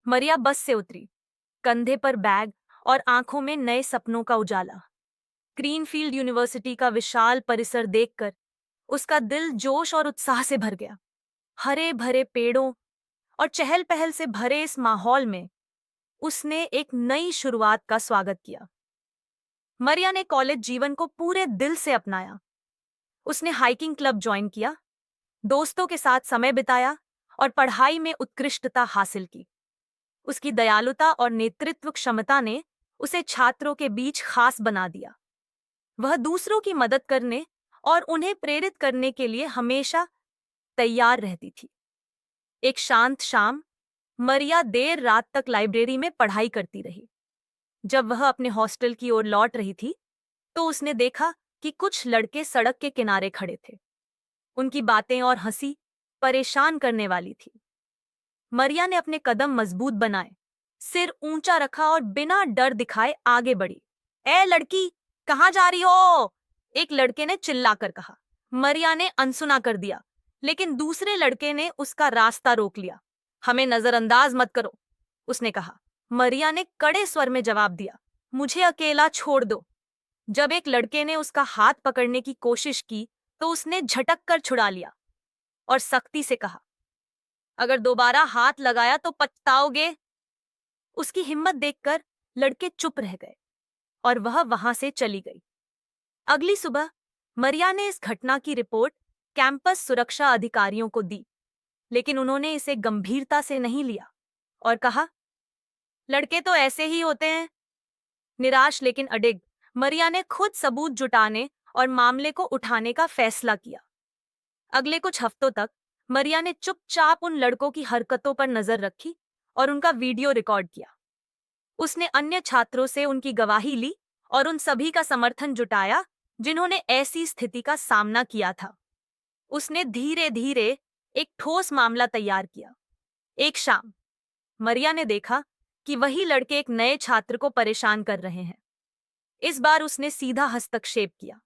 मरिया बस से उतरी, कंधे पर बैग और आंखों में नए सपनों का उजाला। ग्रीनफील्ड यूनिवर्सिटी का विशाल परिसर देखकर उसका दिल जोश और उत्साह से भर गया। हरे भरे पेड़ों और चहल पहल से भरे इस माहौल में उसने एक नई शुरुआत का स्वागत किया। मरिया ने कॉलेज जीवन को पूरे दिल से अपनाया। उसने हाइकिंग क्लब ज्वाइन किया, दोस्तों के साथ समय बिताया और पढ़ाई में उत्कृष्टता हासिल की। उसकी दयालुता और नेतृत्व क्षमता ने उसे छात्रों के बीच खास बना दिया। वह दूसरों की मदद करने और उन्हें प्रेरित करने के लिए हमेशा तैयार रहती थी। एक शांत शाम, मरिया देर रात तक लाइब्रेरी में पढ़ाई करती रही। जब वह अपने हॉस्टल की ओर लौट रही थी, तो उसने देखा कि कुछ लड़के सड़क के किनारे खड़े थे। उनकी बातें और हंसी परेशान करने वाली थी। मरिया ने अपने कदम मजबूत बनाए, सिर ऊंचा रखा और बिना डर दिखाए आगे बढ़ी। ए लड़की, कहाँ जा रही हो? एक लड़के ने चिल्लाकर कहा। मरिया ने अनसुना कर दिया, लेकिन दूसरे लड़के ने उसका रास्ता रोक लिया। हमें नजरअंदाज मत करो, उसने कहा। मरिया ने कड़े स्वर में जवाब दिया, मुझे अकेला छोड़ दो। जब एक लड़के ने उसका हाथ पकड़ने की कोशिश की, तो उसने झटक कर छुड़ा लिया और सख्ती से कहा, अगर दोबारा हाथ लगाया तो पछताओगे। उसकी हिम्मत देखकर लड़के चुप रह गए और वह वहां से चली गई। अगली सुबह मरिया ने इस घटना की रिपोर्ट कैंपस सुरक्षा अधिकारियों को दी, लेकिन उन्होंने इसे गंभीरता से नहीं लिया और कहा, लड़के तो ऐसे ही होते हैं। निराश लेकिन अडिग, मरिया ने खुद सबूत जुटाने और मामले को उठाने का फैसला किया। अगले कुछ हफ्तों तक मरिया ने चुपचाप उन लड़कों की हरकतों पर नजर रखी और उनका वीडियो रिकॉर्ड किया। उसने अन्य छात्रों से उनकी गवाही ली और उन सभी का समर्थन जुटाया जिन्होंने ऐसी स्थिति का सामना किया था। उसने धीरे धीरे एक ठोस मामला तैयार किया। एक शाम मरिया ने देखा कि वही लड़के एक नए छात्र को परेशान कर रहे हैं। इस बार उसने सीधा हस्तक्षेप किया।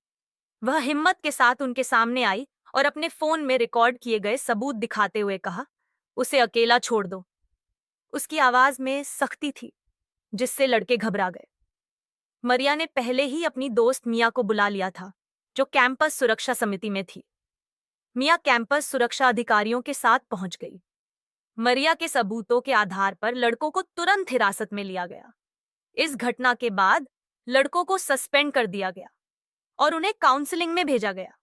वह हिम्मत के साथ उनके सामने आई और अपने फोन में रिकॉर्ड किए गए सबूत दिखाते हुए कहा, उसे अकेला छोड़ दो। उसकी आवाज में सख्ती थी, जिससे लड़के घबरा गए। मरिया ने पहले ही अपनी दोस्त मिया को बुला लिया था, जो कैंपस सुरक्षा समिति में थी। मिया कैंपस सुरक्षा अधिकारियों के साथ पहुंच गई। मरिया के सबूतों के आधार पर लड़कों को तुरंत हिरासत में लिया गया। इस घटना के बाद लड़कों को सस्पेंड कर दिया गया और उन्हें काउंसलिंग में भेजा गया।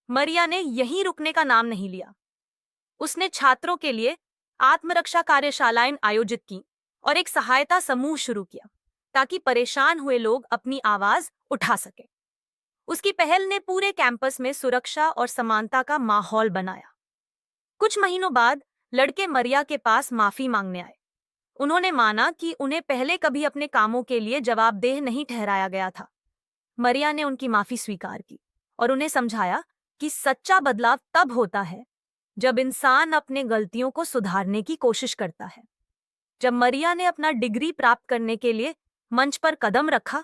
मरिया ने यहीं रुकने का नाम नहीं लिया। उसने छात्रों के लिए आत्मरक्षा कार्यशालाएं आयोजित की और एक सहायता समूह शुरू किया, ताकि परेशान हुए लोग अपनी आवाज उठा सकें। उसकी पहल ने पूरे कैंपस में सुरक्षा और समानता का माहौल बनाया। कुछ महीनों बाद लड़के मरिया के पास माफी मांगने आए। उन्होंने माना कि उन्हें पहले कभी अपने कामों के लिए जवाबदेह नहीं ठहराया गया था। मरिया ने उनकी माफी स्वीकार की और उन्हें समझाया कि सच्चा बदलाव तब होता है जब इंसान अपने गलतियों को सुधारने की कोशिश करता है। जब मरिया ने अपना डिग्री प्राप्त करने के लिए मंच पर कदम रखा,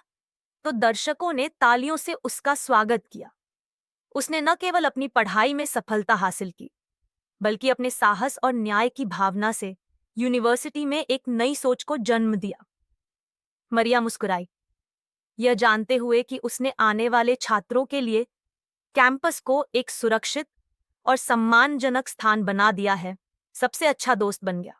तो दर्शकों ने तालियों से उसका स्वागत किया। उसने न केवल अपनी पढ़ाई में सफलता हासिल की, बल्कि अपने साहस और न्याय की भावना से यूनिवर्सिटी में एक नई सोच को जन्म दिया। मरिया मुस्कुराई, यह जानते हुए कि उसने आने वाले छात्रों के लिए कैंपस को एक सुरक्षित और सम्मानजनक स्थान बना दिया है। सबसे अच्छा दोस्त बन गया।